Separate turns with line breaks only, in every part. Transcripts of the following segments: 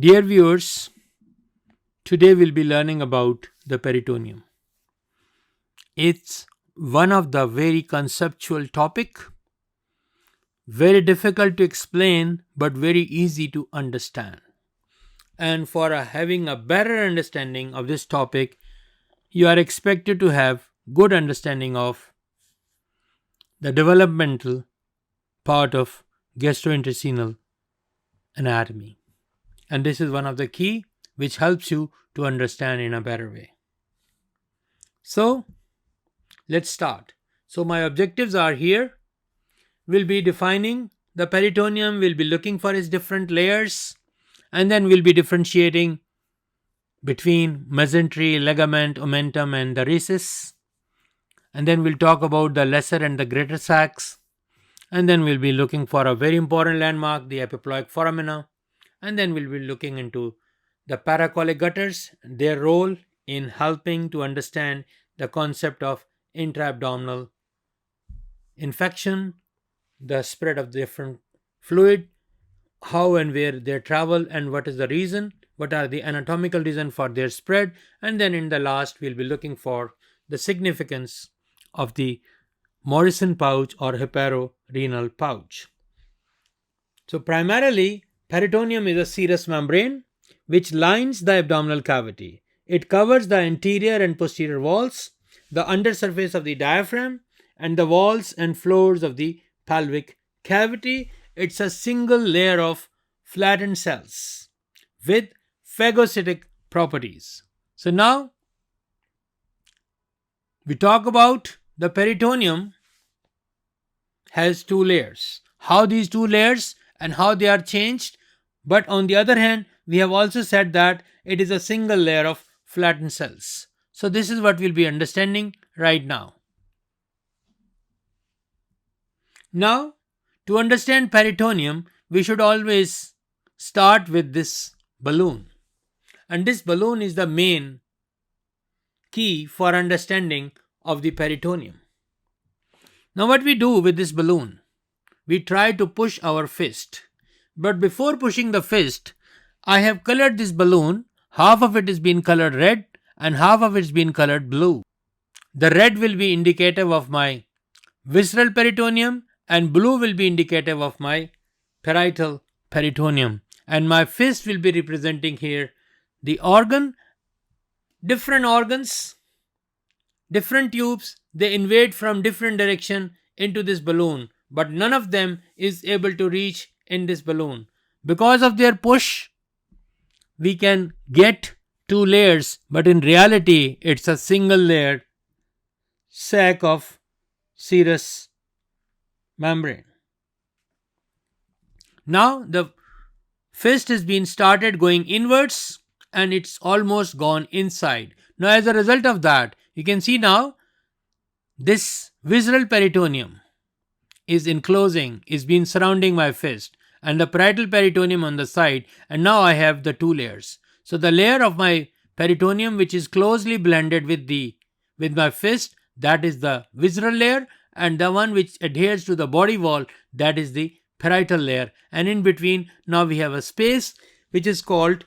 Dear viewers, today we'll be learning about the peritoneum. It's one of the very conceptual topic, very difficult to explain but very easy to understand. And for having a better understanding of this topic, you are expected to have good understanding of the developmental part of gastrointestinal anatomy. And this is one of the key which helps you to understand in a better way. So, let's start. So, my objectives are here. We'll be defining the peritoneum, we'll be looking for its different layers, and then we'll be differentiating between mesentery, ligament, omentum, and the rhesus. And then we'll talk about the lesser and the greater sacs. And then we'll be looking for a very important landmark, the epiploic foramina. And then we'll be looking into the paracolic gutters, their role in helping to understand the concept of intra-abdominal infection, the spread of different fluid, how and where they travel, and what is the reason, what are the anatomical reason for their spread. And then in the last, we'll be looking for the significance of the Morrison pouch or hepatorenal pouch. So primarily, peritoneum is a serous membrane which lines the abdominal cavity. It covers the anterior and posterior walls, the undersurface of the diaphragm, and the walls and floors of the pelvic cavity. It's a single layer of flattened cells with phagocytic properties. So now we talk about the peritoneum has two layers. How these two layers and how they are changed. But on the other hand, we have also said that it is a single layer of flattened cells. So this is what we'll be understanding right now. Now, to understand peritoneum, we should always start with this balloon. And this balloon is the main key for understanding of the peritoneum. Now, what we do with this balloon? We try to push our fist. But before pushing the fist, I have colored this balloon. Half of it is being colored red and half of it is being colored blue. The red will be indicative of my visceral peritoneum and blue will be indicative of my parietal peritoneum. And my fist will be representing here the organ, different organs, different tubes, they invade from different direction into this balloon, but none of them is able to reach in this balloon. Because of their push, we can get two layers, but in reality, it's a single layered sac of serous membrane. Now the fist has been started going inwards and it's almost gone inside. Now as a result of that, you can see now this visceral peritoneum is enclosing, is been surrounding my fist and the parietal peritoneum on the side, and now I have the two layers. So the layer of my peritoneum which is closely blended with my fist, that is the visceral layer, and the one which adheres to the body wall, that is the parietal layer, and in between now we have a space which is called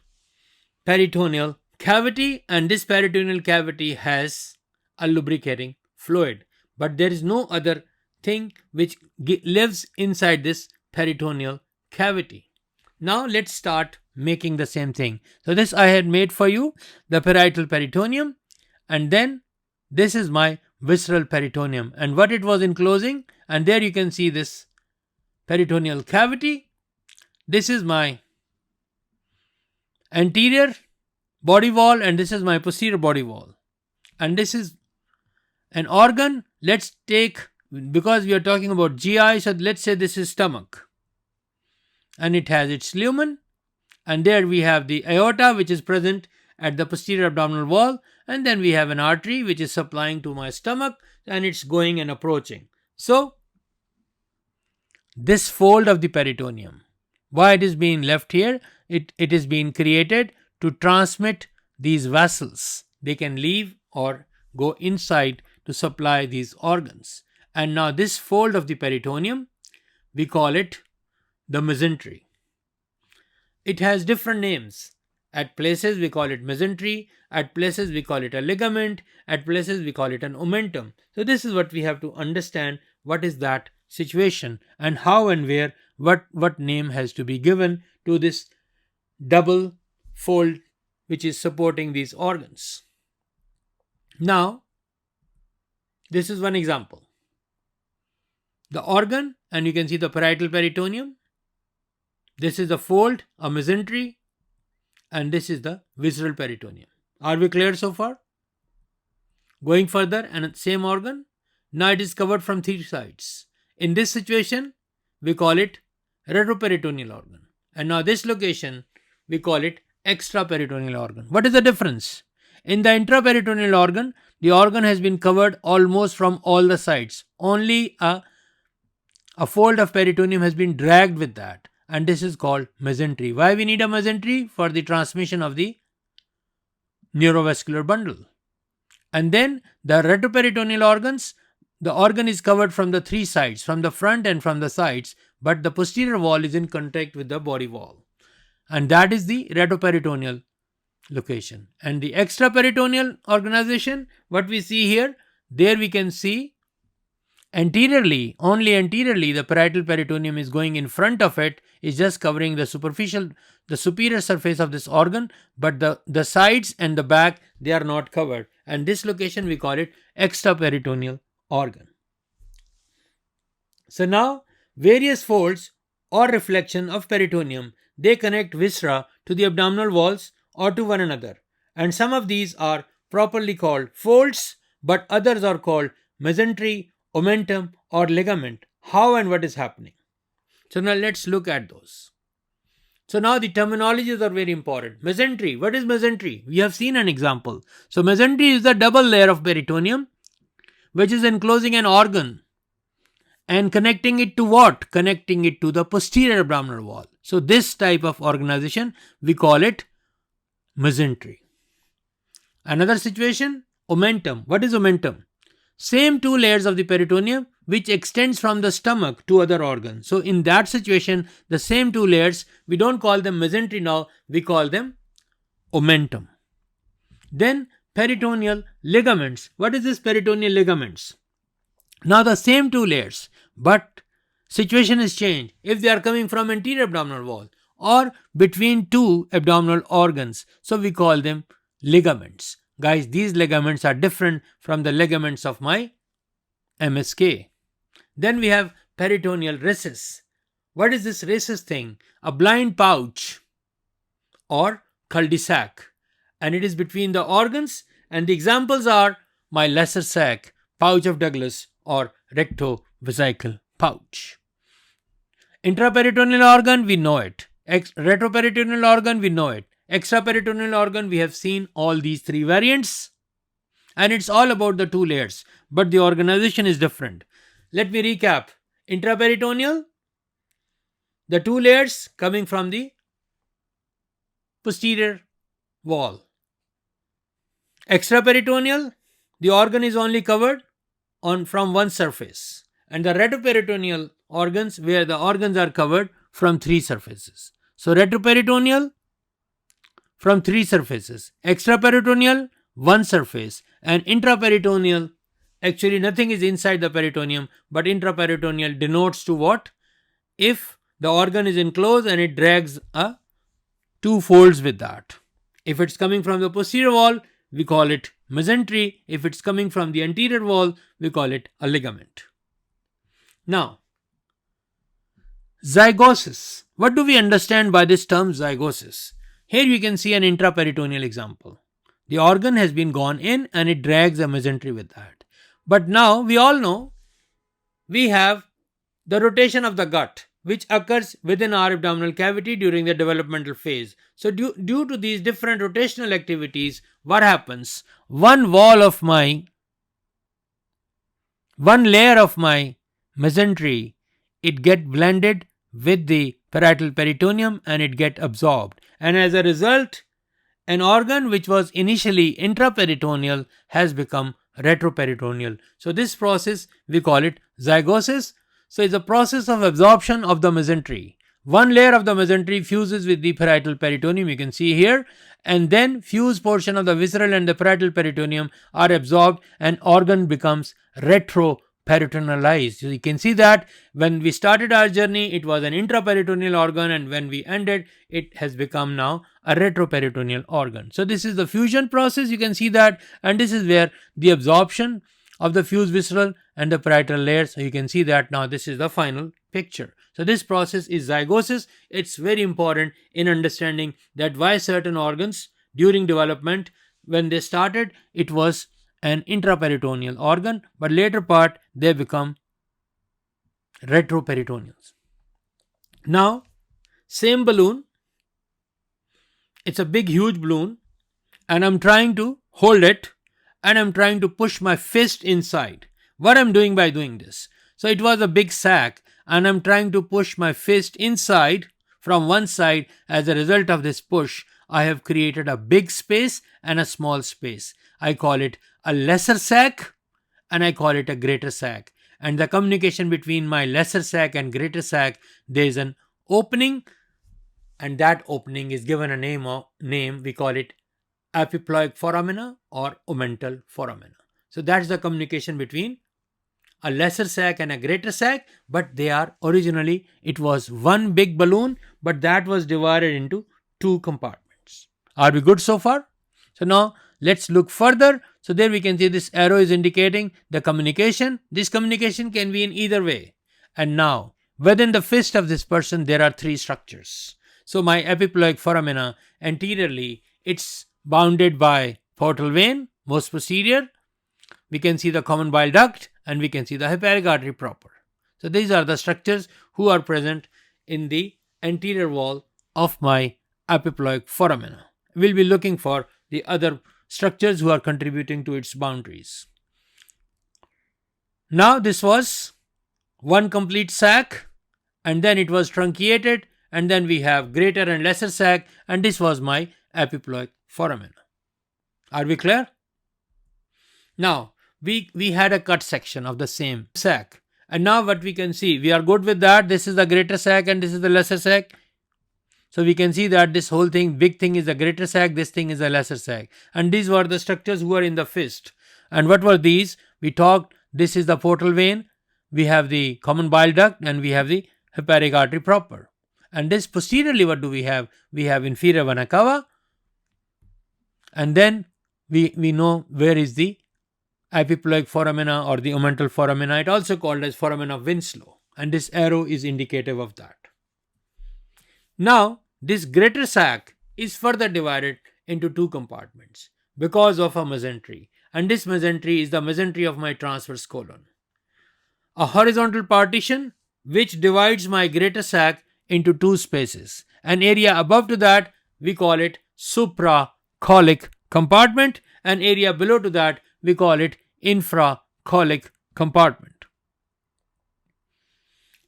peritoneal cavity, and this peritoneal cavity has a lubricating fluid, but there is no other thing which lives inside this peritoneal cavity. Now let's start making the same thing. So this I had made for you, the parietal peritoneum, and then this is my visceral peritoneum and what it was enclosing, and there you can see this peritoneal cavity. This is my anterior body wall and this is my posterior body wall, and this is an organ. Let's take, because we are talking about GI, so let's say this is stomach and it has its lumen, and there we have the aorta which is present at the posterior abdominal wall, and then we have an artery which is supplying to my stomach and it's going and approaching. So this fold of the peritoneum, why it is being left here, it is being created to transmit these vessels. They can leave or go inside to supply these organs. And now this fold of the peritoneum, we call it the mesentery. it has different names. At places we call it mesentery, at places we call it a ligament, at places we call it an omentum. So this is what we have to understand, what is that situation and how and where, what name has to be given to this double fold which is supporting these organs. Now, this is one example. The organ, and you can see the parietal peritoneum. This is the fold, a mesentery, and this is the visceral peritoneum. Are we clear so far? Going further, and same organ. Now it is covered from three sides. In this situation, we call it retroperitoneal organ. And now this location, we call it extraperitoneal organ. What is the difference? In the intraperitoneal organ, the organ has been covered almost from all the sides. Only a fold of peritoneum has been dragged with that, and this is called mesentery. Why we need a mesentery? For the transmission of the neurovascular bundle. And then the retroperitoneal organs, the organ is covered from the three sides, from the front and from the sides, but the posterior wall is in contact with the body wall. And that is the retroperitoneal location. And the extraperitoneal organization, what we see here, there we can see anteriorly, only anteriorly, the parietal peritoneum is going in front of it, is just covering the superior surface of this organ, but the sides and the back, they are not covered. And this location, we call it extraperitoneal organ. So now, various folds or reflection of peritoneum, they connect viscera to the abdominal walls or to one another. And some of these are properly called folds, but others are called mesentery, omentum, or ligament. How and what is happening? So now let's look at those. So now the terminologies are very important. Mesentery. What is mesentery? We have seen an example. So mesentery is the double layer of peritoneum which is enclosing an organ and connecting it to what? Connecting it to the posterior abdominal wall. So this type of organization, we call it mesentery. Another situation, omentum. What is omentum? Same two layers of the peritoneum which extends from the stomach to other organs. So in that situation, the same two layers, we don't call them mesentery now, we call them omentum. Then peritoneal ligaments. What is this peritoneal ligaments? Now the same two layers, but situation is changed. If they are coming from anterior abdominal wall or between two abdominal organs, so we call them ligaments. Guys, these ligaments are different from the ligaments of my MSK. Then we have peritoneal recess. What is this recess thing? A blind pouch or cul-de-sac, and it is between the organs, and the examples are my lesser sac, pouch of Douglas, or rectovesical pouch. Intraperitoneal organ, we know it. Retroperitoneal organ, we know it. Extraperitoneal organ, we have seen all these three variants, and it's all about the two layers, but the organization is different. Let me recap. Intraperitoneal, the two layers coming from the posterior wall. Extraperitoneal, the organ is only covered from one surface, and the retroperitoneal organs, where the organs are covered from three surfaces. So retroperitoneal from three surfaces, extraperitoneal one surface, and intraperitoneal, actually nothing is inside the peritoneum, but intraperitoneal denotes to what? If the organ is enclosed and it drags two folds with that. If it's coming from the posterior wall, we call it mesentery. If it's coming from the anterior wall, we call it a ligament. Now, zygosis. What do we understand by this term zygosis? Here you can see an intraperitoneal example. The organ has been gone in and it drags a mesentery with that. But now we all know we have the rotation of the gut, which occurs within our abdominal cavity during the developmental phase. So due to these different rotational activities, what happens? One layer of my mesentery, it get blended with the parietal peritoneum and it get absorbed. And as a result, an organ which was initially intraperitoneal has become retroperitoneal. So this process, we call it zygosis. So it's a process of absorption of the mesentery. One layer of the mesentery fuses with the parietal peritoneum, you can see here, and then fused portion of the visceral and the parietal peritoneum are absorbed and organ becomes retroperitonealized. So you can see that when we started our journey, it was an intraperitoneal organ, and when we ended, it has become now a retroperitoneal organ. So this is the fusion process, you can see that, and this is where the absorption of the fused visceral and the parietal layers. So you can see that now this is the final picture. So this process is zygosis. It's very important in understanding that why certain organs during development, when they started, it was an intraperitoneal organ, but later part they become retroperitoneals. Now, same balloon, it's a big huge balloon, and I'm trying to hold it, and I'm trying to push my fist inside. What I'm doing by doing this? So it was a big sac, and I'm trying to push my fist inside from one side. As a result of this push, I have created a big space and a small space. I call it a lesser sac and I call it a greater sac. And the communication between my lesser sac and greater sac, there is an opening, and that opening is given a name. We call it epiploic foramina or omental foramina. So that's the communication between a lesser sac and a greater sac, but they are originally, it was one big balloon, but that was divided into two compartments. Are we good so far? So now let's look further. So there we can see this arrow is indicating the communication. This communication can be in either way. And now within the fist of this person, there are three structures. So my epiploic foramina, anteriorly, it's bounded by portal vein, most posterior. We can see the common bile duct, and we can see the hepatic artery proper. So these are the structures who are present in the anterior wall of my epiploic foramina. We'll be looking for the other structures who are contributing to its boundaries. Now this was one complete sac, and then it was truncated, and then we have greater and lesser sac, and this was my epiploic foramina. Are we clear? Now we had a cut section of the same sac, and now what we can see, we are good with that. This is the greater sac and this is the lesser sac. So we can see that this whole thing, big thing is the greater sac, this thing is the lesser sac, and these were the structures who are in the fist. And what were these? We talked, this is the portal vein, we have the common bile duct, and we have the hepatic artery proper. And this posteriorly, what do we have? We have inferior vena cava, and then we know where is the epiploic foramina or the omental foramina. It also called as foramina of Winslow, and this arrow is indicative of that. Now this greater sac is further divided into two compartments because of a mesentery, and this mesentery is the mesentery of my transverse colon, a horizontal partition which divides my greater sac into two spaces. An area above to that, we call it supracolic compartment, an area below to that, we call it infracolic compartment.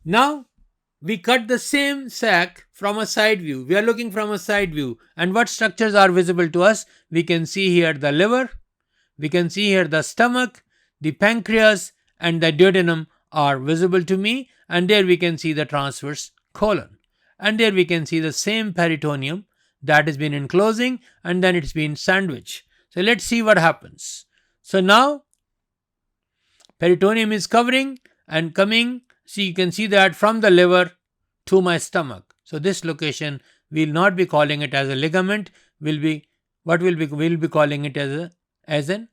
Now we cut the same sac from a side view. We are looking from a side view, and what structures are visible to us? We can see here the liver, we can see here the stomach, the pancreas, and the duodenum are visible to me, and there we can see the transverse colon, and there we can see the same peritoneum that has been enclosing, and then it's been sandwiched. So let's see what happens. So now peritoneum is covering and coming. See, you can see that from the liver to my stomach. So this location, we'll not be calling it as a ligament. We'll be calling it as an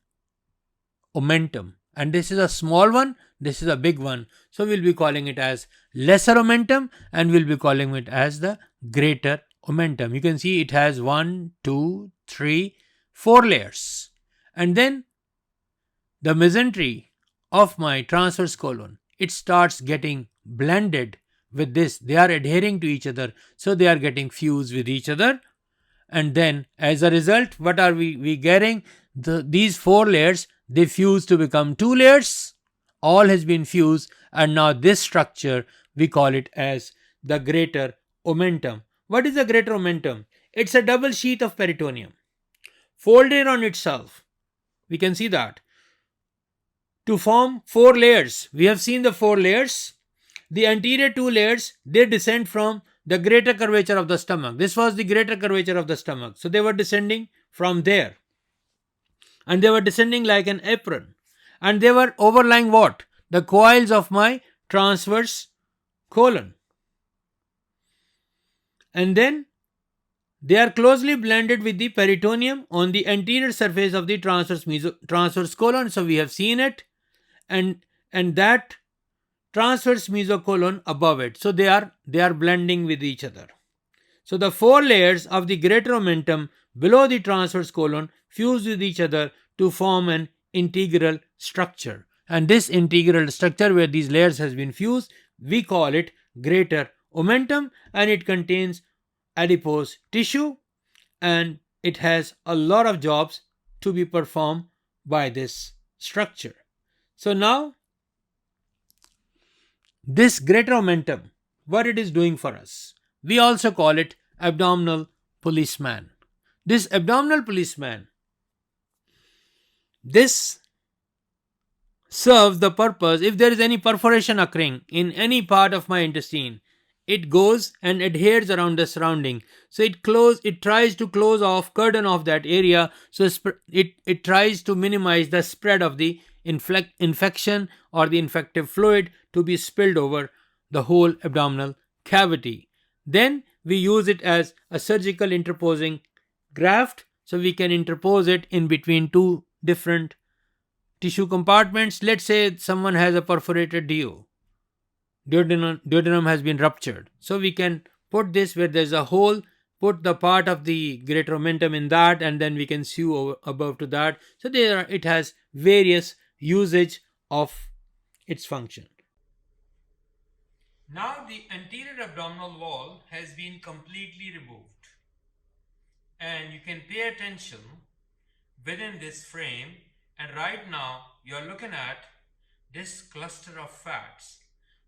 omentum. And this is a small one, this is a big one. So we'll be calling it as lesser omentum, and we'll be calling it as the greater omentum. You can see it has 1, 2, 3, 4 layers. And then the mesentery of my transverse colon, it starts getting blended with this. They are adhering to each other, so they are getting fused with each other. And then as a result, what are we getting? These 4 layers, they fuse to become 2 layers. All has been fused, and now this structure, we call it as the greater omentum. What is the greater omentum? It's a double sheath of peritoneum folded on itself. We can see that to form 4 layers. We have seen the 4 layers. The anterior 2 layers, they descend from the greater curvature of the stomach. This was the greater curvature of the stomach. So they were descending from there. And they were descending like an apron. And they were overlying what? The coils of my transverse colon. And then they are closely blended with the peritoneum on the anterior surface of the transverse colon. So we have seen it. And that transverse mesocolon above it. So they are blending with each other. So the four layers of the greater omentum below the transverse colon fuse with each other to form an integral structure. And this integral structure where these layers has been fused, we call it greater omentum, and it contains adipose tissue, and it has a lot of jobs to be performed by this structure. So now, this greater omentum, what it is doing for us, we also call it abdominal policeman. This abdominal policeman, this serves the purpose, if there is any perforation occurring in any part of my intestine, it goes and adheres around the surrounding. So it tries to curtain off that area, so it tries to minimize the spread of the infection or the infective fluid to be spilled over the whole abdominal cavity. Then we use it as a surgical interposing graft, so we can interpose it in between two different tissue compartments. Let's say someone has a perforated duodenum has been ruptured. So we can put this where there's a hole, put the part of the greater omentum in that, and then we can sew above to that. So it has various usage of its function. Now the anterior abdominal wall has been completely removed, and you can pay attention within this frame, and right now you are looking at this cluster of fats.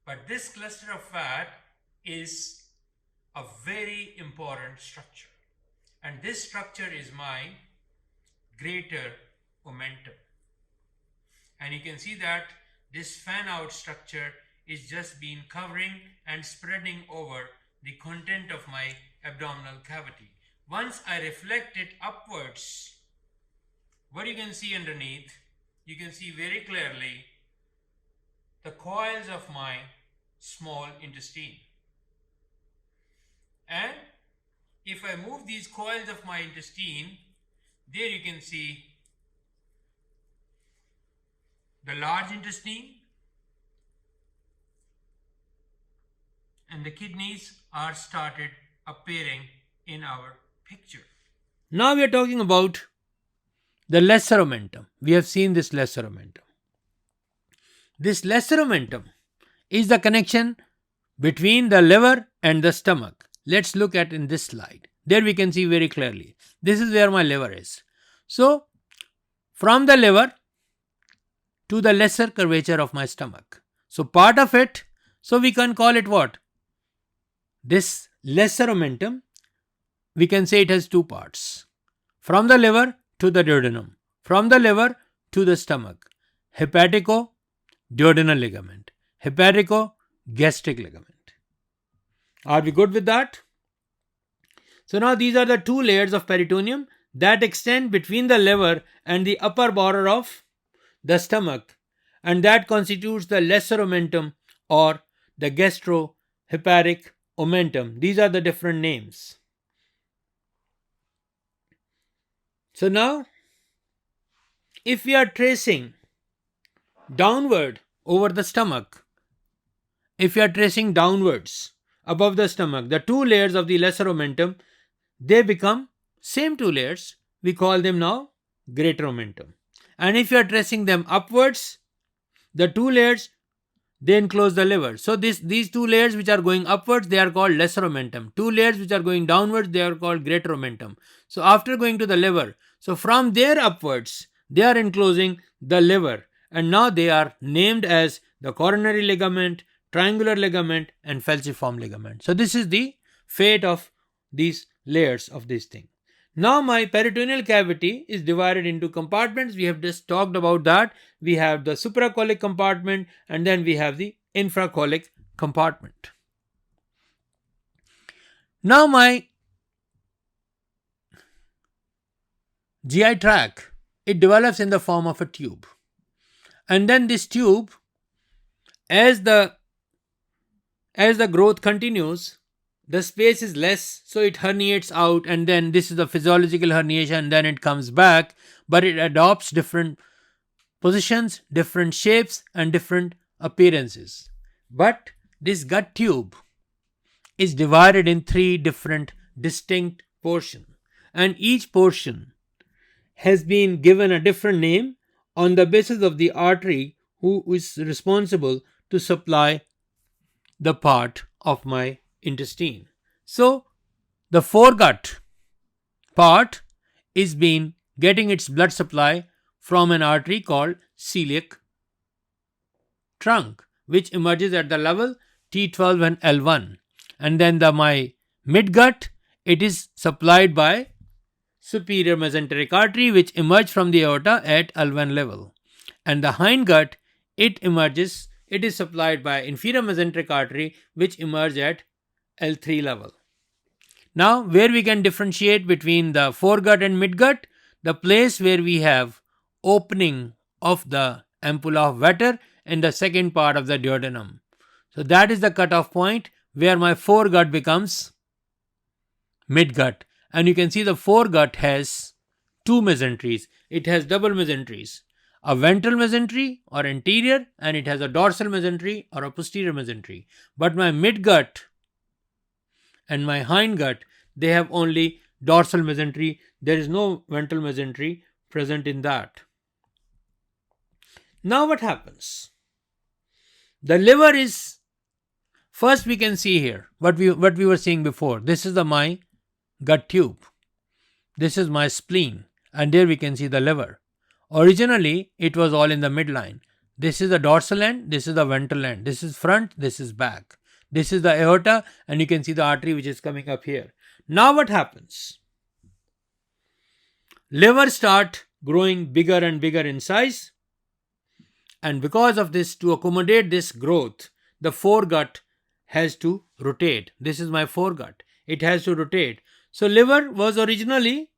But this cluster of fat is a very important structure, and this structure is my greater omentum. And you can see that this fan out structure is just been covering and spreading over the content of my abdominal cavity. Once I reflect it upwards, what you can see underneath, you can see very clearly the coils of my small intestine. And if I move these coils of my intestine, there you can see the large intestine, and the kidneys are started appearing in our picture. Now we are talking about the lesser omentum. We have seen this lesser omentum. This lesser omentum is the connection between the liver and the stomach. Let's look at in this slide. There we can see very clearly. This is where my liver is. So, from the liver to the lesser curvature of my stomach. So, part of it, so we can call it what? This lesser omentum, we can say it has two parts. From the liver to the duodenum. From the liver to the stomach. Hepatico-duodenal ligament. Hepatico-gastric ligament. Are we good with that? So now these are the two layers of peritoneum that extend between the liver and the upper border of the stomach, and that constitutes the lesser omentum or the gastrohepatic omentum. These are the different names. So now, if we are tracing downward over the stomach, if we are tracing downwards above the stomach, the two layers of the lesser omentum, they become same two layers. We call them now greater omentum. And if you are tracing them upwards, the two layers, they enclose the liver. So these two layers which are going upwards, they are called lesser omentum. Two layers which are going downwards, they are called greater omentum. So after going to the liver, so from there upwards, they are enclosing the liver. And now they are named as the coronary ligament, triangular ligament, and falciform ligament. So this is the fate of these layers of this thing. Now my peritoneal cavity is divided into compartments. We have just talked about that. We have the supracolic compartment, and then we have the infracolic compartment. Now my GI tract, it develops in the form of a tube. And then this tube, as the growth continues, the space is less, so it herniates out, and then this is the physiological herniation, and then it comes back, but it adopts different positions, different shapes, and different appearances. But this gut tube is divided in three different distinct portions, and each portion has been given a different name on the basis of the artery who is responsible to supply the part of my intestine. So the foregut part is been getting its blood supply from an artery called celiac trunk, which emerges at the level T12 and L1. And then my midgut, it is supplied by superior mesenteric artery, which emerge from the aorta at L1 level. And the hindgut, it is supplied by inferior mesenteric artery, which emerge at L3 level. Now, where we can differentiate between the foregut and midgut, the place where we have opening of the ampulla of Vater in the second part of the duodenum. So that is the cutoff point where my foregut becomes midgut. And you can see the foregut has two mesenteries. It has double mesenteries, a ventral mesentery or anterior, and it has a dorsal mesentery or a posterior mesentery. But my midgut and my hindgut, they have only dorsal mesentery. There is no ventral mesentery present in that. Now what happens? The liver is, first we can see here what we were seeing before. This is my gut tube. This is my spleen, and there we can see the liver. Originally, it was all in the midline. This is the dorsal end, this is the ventral end. This is front, this is back. This is the aorta, and you can see the artery which is coming up here. Now what happens? Liver start growing bigger and bigger in size, and because of this, to accommodate this growth, the foregut has to rotate. This is my foregut. It has to rotate. So liver was originally,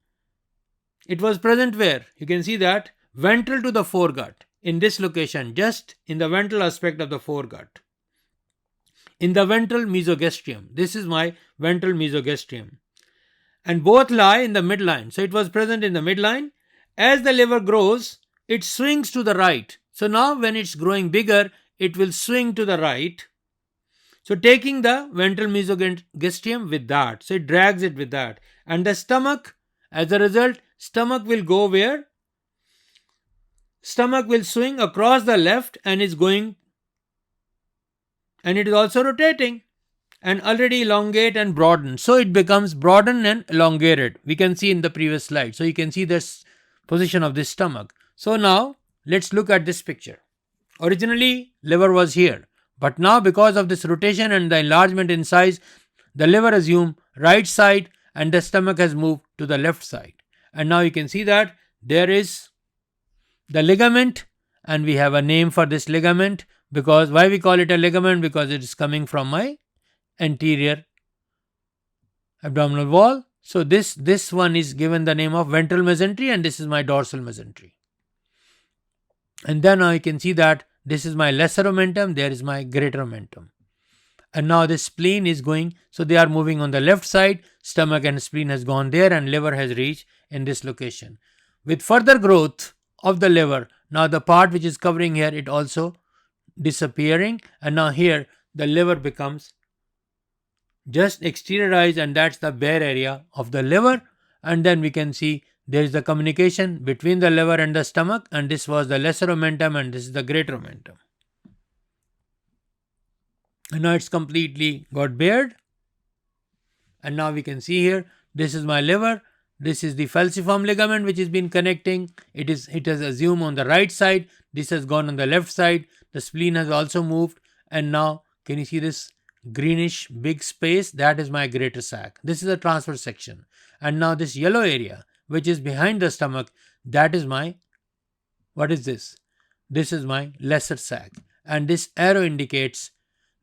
it was present where? You can see that ventral to the foregut, in this location, just in the ventral aspect of the foregut. In the ventral mesogastrium. This is my ventral mesogastrium. And both lie in the midline. So it was present in the midline. As the liver grows, it swings to the right. So now when it's growing bigger, it will swing to the right. So taking the ventral mesogastrium with that. So it drags it with that. And the stomach, as a result, stomach will go where? Stomach will swing across the left and is going, and it is also rotating and already elongate and broaden. So it becomes broadened and elongated. We can see in the previous slide. So you can see this position of this stomach. So now let's look at this picture. Originally, liver was here. But now because of this rotation and the enlargement in size, the liver assumed right side and the stomach has moved to the left side. And now you can see that there is the ligament, and we have a name for this ligament. Because why we call it a ligament? Because it is coming from my anterior abdominal wall. So this one is given the name of ventral mesentery, and this is my dorsal mesentery. And then now you can see that this is my lesser omentum, there is my greater omentum. And now the spleen is going, so they are moving on the left side, stomach and spleen has gone there, and liver has reached in this location. With further growth of the liver, now the part which is covering here, it also disappearing, and now here the liver becomes just exteriorized, and that's the bare area of the liver. And then we can see there is the communication between the liver and the stomach, and this was the lesser omentum and this is the greater omentum. And now it's completely got bared, and now we can see here, this is my liver, this is the falciform ligament which has been connecting. It has assumed on the right side, this has gone on the left side, the spleen has also moved, and now can you see this greenish big space? That is my greater sac. This is a transverse section. And now this yellow area which is behind the stomach, that is my, what is this? This is my lesser sac. And this arrow indicates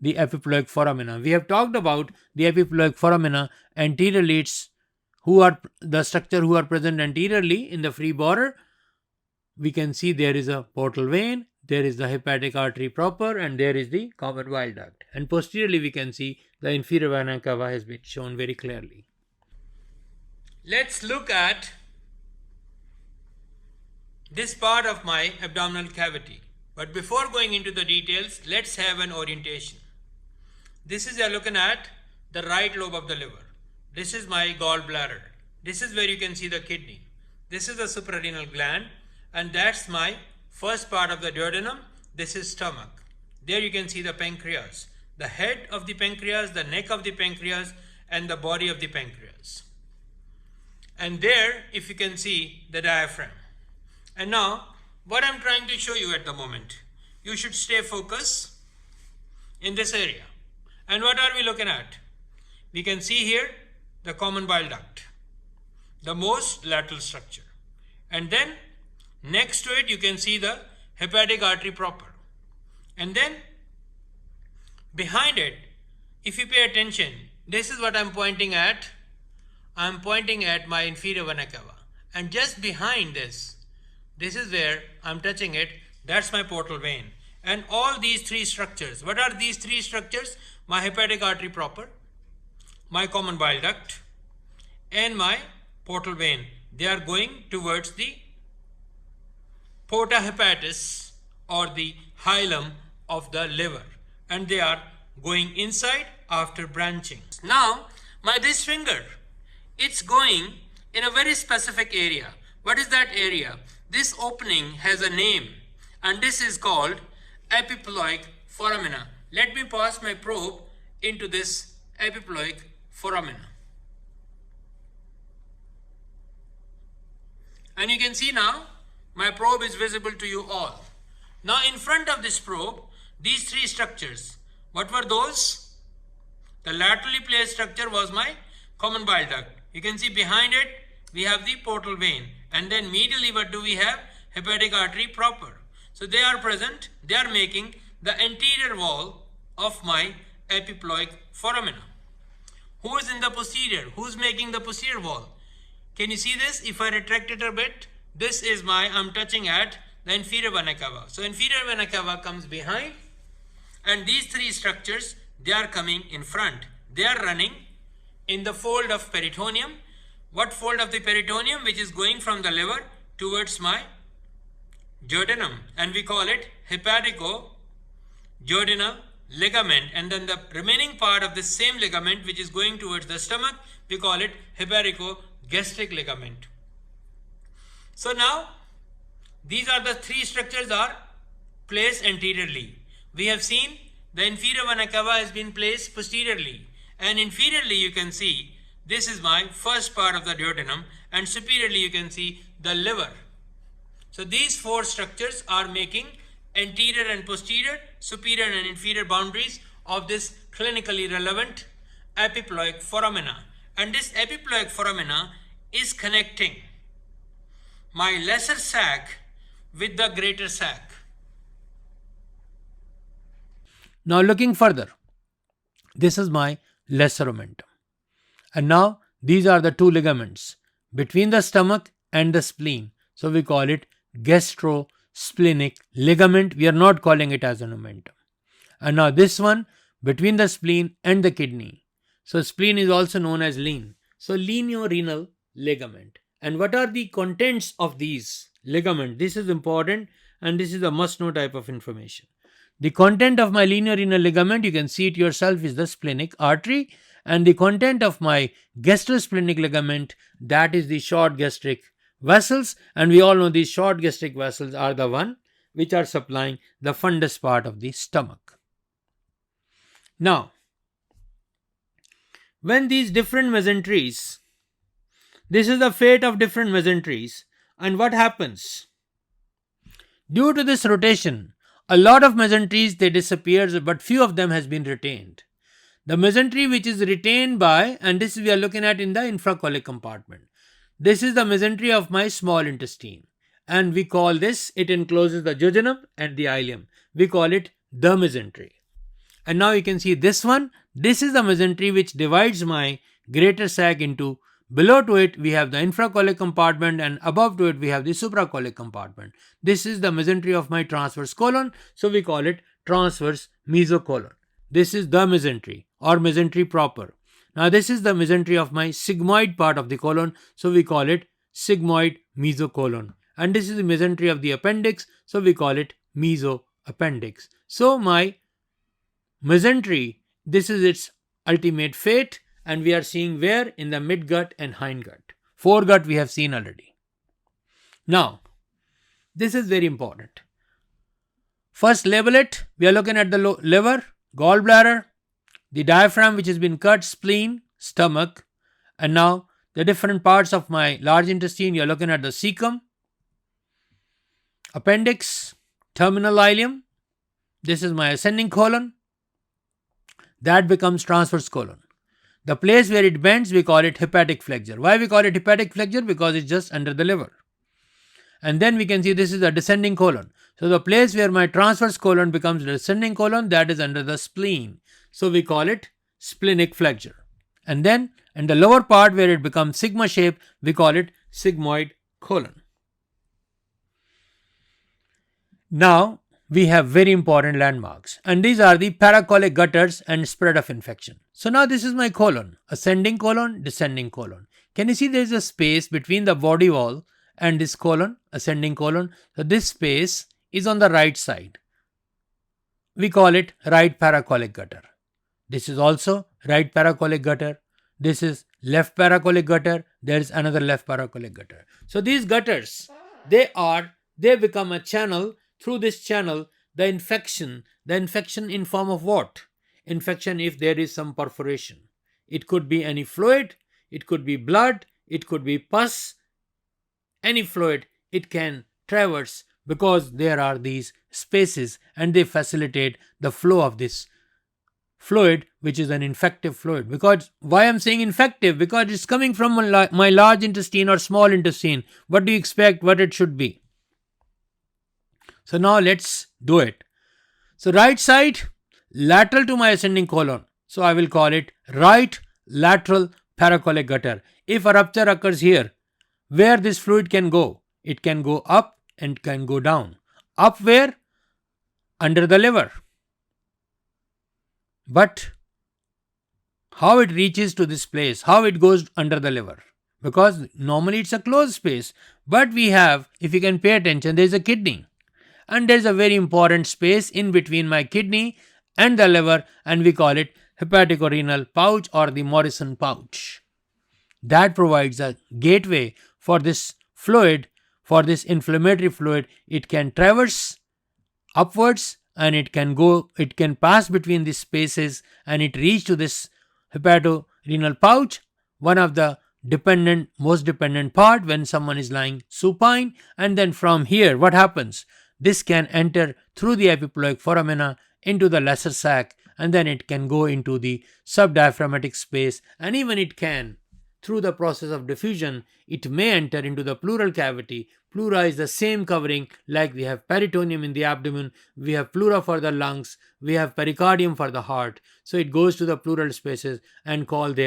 the epiploic foramina. We have talked about the epiploic foramina anteriorly. It's who are the structure who are present anteriorly in the free borer. We can see there is a portal vein, there is the hepatic artery proper, and there is the common bile duct. And posteriorly we can see the inferior vena cava has been shown very clearly. Let's look at this part of my abdominal cavity. But before going into the details, let's have an orientation. This is, you are looking at the right lobe of the liver. This is my gallbladder. This is where you can see the kidney. This is the suprarenal gland, and that's my first part of the duodenum. This is stomach. There you can see the pancreas, the head of the pancreas, the neck of the pancreas, and the body of the pancreas. And there, if you can see, the diaphragm. And now, what I'm trying to show you at the moment, you should stay focused in this area. And what are we looking at? We can see here the common bile duct, the most lateral structure. And then next to it you can see the hepatic artery proper. And then behind it, if you pay attention, this is what I'm pointing at. I'm pointing at my inferior vena cava. And just behind this is where I'm touching it. That's my portal vein. And all these three structures, what are these three structures? My hepatic artery proper, my common bile duct, and my portal vein. They are going towards the porta hepatis, or the hilum of the liver, and they are going inside after branching. Now, this finger, it's going in a very specific area. What is that area? This opening has a name, and this is called epiploic foramina. Let me pass my probe into this epiploic foramina. And you can see now my probe is visible to you all. Now in front of this probe, these three structures, what were those? The laterally placed structure was my common bile duct. You can see behind it we have the portal vein, and then medially what do we have? Hepatic artery proper. So they are present, they are making the anterior wall of my epiploic foramina. Who is in the posterior? Who's making the posterior wall? Can you see this? If I retract it a bit, this is I'm touching at the inferior vena cava. So inferior vena cava comes behind, and these three structures, they are coming in front. They are running in the fold of peritoneum. What fold of the peritoneum? Which is going from the liver towards my duodenum, and we call it hepatico-duodenal ligament. And then the remaining part of the same ligament, which is going towards the stomach, we call it hepatico-gastric ligament. So now these are the three structures are placed anteriorly. We have seen the inferior vena cava has been placed posteriorly, and inferiorly you can see this is my first part of the duodenum, and superiorly you can see the liver. So these four structures are making anterior and posterior, superior and inferior boundaries of this clinically relevant epiploic foramina. And this epiploic foramina is connecting my lesser sac with the greater sac. Now looking further, this is my lesser omentum. And now these are the two ligaments between the stomach and the spleen. So we call it gastrosplenic ligament. We are not calling it as an omentum. And now this one between the spleen and the kidney. So spleen is also known as lean. So lineorenal ligament. And what are the contents of these ligament? This is important, and this is a must-know type of information. The content of my lineorenal ligament, you can see it yourself, is the splenic artery, and the content of my gastrosplenic ligament, that is the short gastric vessels, and we all know these short gastric vessels are the one which are supplying the fundus part of the stomach. Now, when these different mesenteries, this is the fate of different mesenteries, and what happens? Due to this rotation, a lot of mesenteries, they disappear, but few of them has been retained. The mesentery which is retained by, and this we are looking at in the infracolic compartment. This is the mesentery of my small intestine, and we call this, it encloses the jejunum and the ileum. We call it the mesentery. And now you can see this one. This is the mesentery which divides my greater sac into, below to it we have the infracolic compartment, and above to it we have the supracolic compartment. This is the mesentery of my transverse colon, so we call it transverse mesocolon. This is the mesentery or mesentery proper. Now this is the mesentery of my sigmoid part of the colon, so we call it sigmoid mesocolon. And this is the mesentery of the appendix, so we call it mesoappendix. So my mesentery, this is its ultimate fate, and we are seeing where? In the midgut and hindgut. Foregut we have seen already. Now, this is very important. First, label it. We are looking at the liver, gallbladder, the diaphragm which has been cut, spleen, stomach, and now the different parts of my large intestine. You are looking at the cecum, appendix, terminal ileum. This is my ascending colon. That becomes transverse colon. The place where it bends, we call it hepatic flexure. Why we call it hepatic flexure? Because it's just under the liver. And then we can see this is the descending colon. So the place where my transverse colon becomes the descending colon, that is under the spleen. So we call it splenic flexure. And then in the lower part where it becomes sigma shape, we call it sigmoid colon. Now we have very important landmarks, and these are the paracolic gutters and spread of infection. So now this is my colon, ascending colon, descending colon. Can you see there is a space between the body wall and this colon, ascending colon? So this space is on the right side. We call it right paracolic gutter. This is also right paracolic gutter. This is left paracolic gutter. There is another left paracolic gutter. So these gutters, they become a channel. Through this channel, the infection in form of what? Infection if there is some perforation. It could be any fluid, it could be blood, it could be pus, any fluid it can traverse because there are these spaces and they facilitate the flow of this fluid, which is an infective fluid. Because why I'm saying infective? Because it's coming from my large intestine or small intestine. What do you expect what it should be? So now let's do it. So right side, lateral to my ascending colon. So I will call it right lateral paracolic gutter. If a rupture occurs here, where this fluid can go? It can go up and can go down. Up where? Under the liver. But how it reaches to this place? How it goes under the liver? Because normally it's a closed space. But we have, if you can pay attention, there is a kidney. And there is a very important space in between my kidney and the liver, and we call it hepaticorenal pouch or the Morrison pouch. That provides a gateway for this fluid, for this inflammatory fluid. It can traverse upwards and it can pass between these spaces and it reach to this hepatorenal pouch, one of the most dependent part when someone is lying supine. And then from here, what happens? This can enter through the epiploic foramina into the lesser sac, and then it can go into the subdiaphragmatic space, and even it can, through the process of diffusion, it may enter into the pleural cavity. Pleura is the same covering, like we have peritoneum in the abdomen, we have pleura for the lungs, we have pericardium for the heart. So it goes to the pleural spaces and cause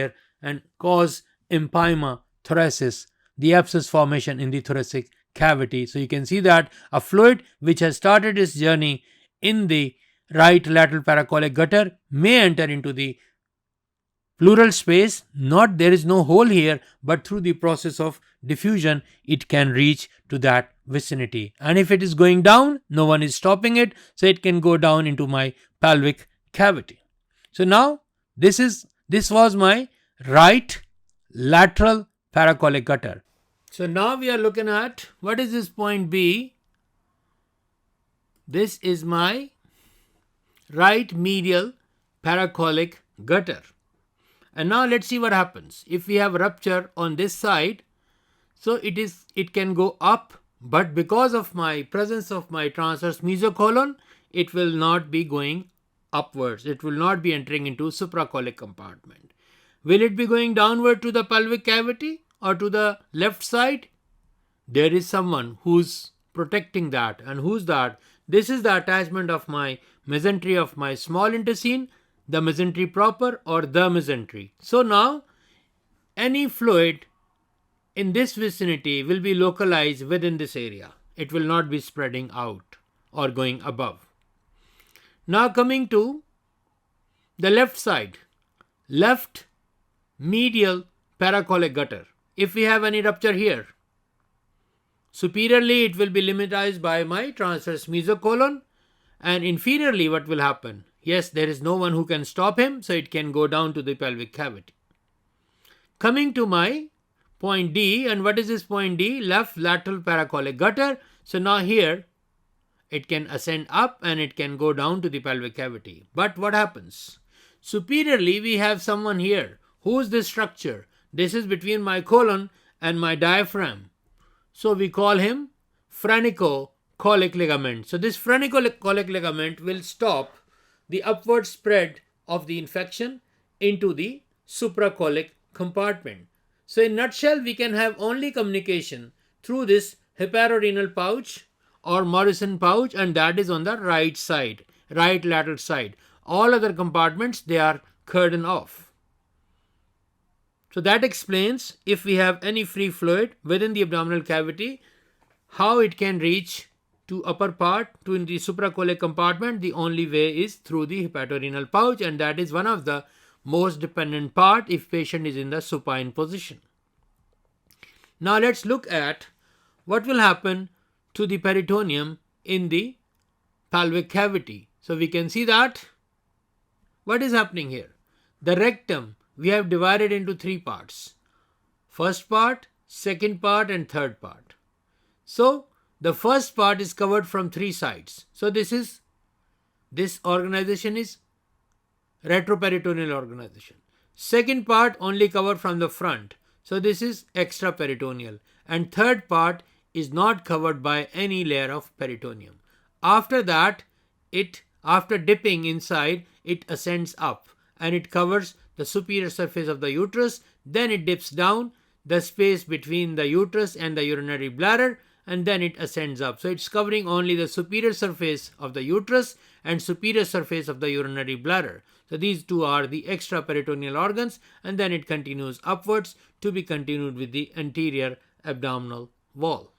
empyema thoracis, the abscess formation in the thoracic cavity. So you can see that a fluid which has started its journey in the right lateral paracolic gutter may enter into the pleural space. There is no hole here, but through the process of diffusion it can reach to that vicinity. And if it is going down, no one is stopping it, so it can go down into my pelvic cavity. So now this was my right lateral paracolic gutter. So now we are looking at, what is this point B? This is my right medial paracolic gutter. And now let's see what happens. If we have rupture on this side, so it can go up, but because of my presence of my transverse mesocolon, it will not be going upwards. It will not be entering into supracolic compartment. Will it be going downward to the pelvic cavity or to the left side? There is someone whose protecting that. And who's that? This is the attachment of my mesentery of my small intestine, the mesentery proper or the mesentery. So now any fluid in this vicinity will be localized within this area. It will not be spreading out or going above. Now coming to the left side, left medial paracolic gutter. If we have any rupture here, superiorly it will be limitized by my transverse mesocolon, and inferiorly what will happen? Yes, there is no one who can stop him, so it can go down to the pelvic cavity. Coming to my point D, and what is this point D? Left lateral paracolic gutter. So now here it can ascend up and it can go down to the pelvic cavity. But what happens? Superiorly we have someone here. Who is this structure? This is between my colon and my diaphragm. So we call him phrenico-colic ligament. So this phrenico-colic ligament will stop the upward spread of the infection into the supracolic compartment. So in nutshell, we can have only communication through this hepatorenal pouch or Morrison pouch, and that is on the right side, right lateral side. All other compartments, they are cordoned off. So that explains, if we have any free fluid within the abdominal cavity, how it can reach to upper part, to in the supracolic compartment. The only way is through the hepatorenal pouch, and that is one of the most dependent part if patient is in the supine position. Now let's look at what will happen to the peritoneum in the pelvic cavity. So we can see that what is happening here. The rectum we have divided into three parts. First part, second part and third part. So the first part is covered from three sides. So this organization is retroperitoneal organization. Second part only covered from the front. So this is extraperitoneal. And third part is not covered by any layer of peritoneum. After that, after dipping inside, it ascends up and it covers the superior surface of the uterus. Then it dips down the space between the uterus and the urinary bladder, and then it ascends up. So it's covering only the superior surface of the uterus and superior surface of the urinary bladder. So these two are the extraperitoneal organs, and then it continues upwards to be continued with the anterior abdominal wall.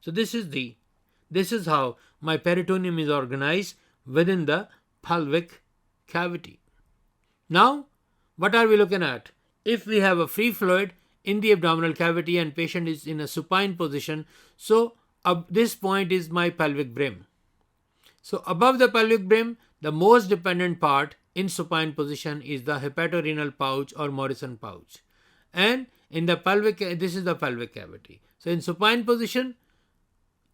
So this is how my peritoneum is organized within the pelvic cavity. Now, what are we looking at? If we have a free fluid in the abdominal cavity and patient is in a supine position, so this point is my pelvic brim. So above the pelvic brim, the most dependent part in supine position is the hepatorenal pouch or Morrison pouch. And in the pelvic, this is the pelvic cavity. So in supine position,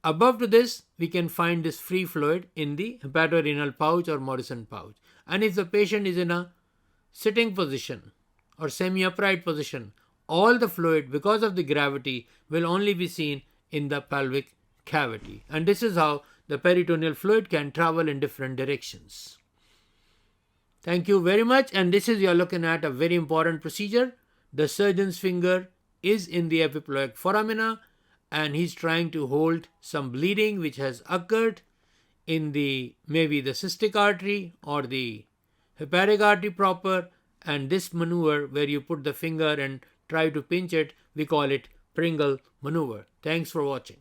above to this, we can find this free fluid in the hepatorenal pouch or Morrison pouch. And if the patient is in a sitting position or semi-upright position, all the fluid, because of the gravity, will only be seen in the pelvic cavity. And this is how the peritoneal fluid can travel in different directions. Thank you very much. And this is, you are looking at a very important procedure. The surgeon's finger is in the epiploic foramina and he's trying to hold some bleeding which has occurred in maybe the cystic artery or the hepatic artery proper, and this maneuver where you put the finger and try to pinch it, we call it Pringle maneuver. Thanks for watching.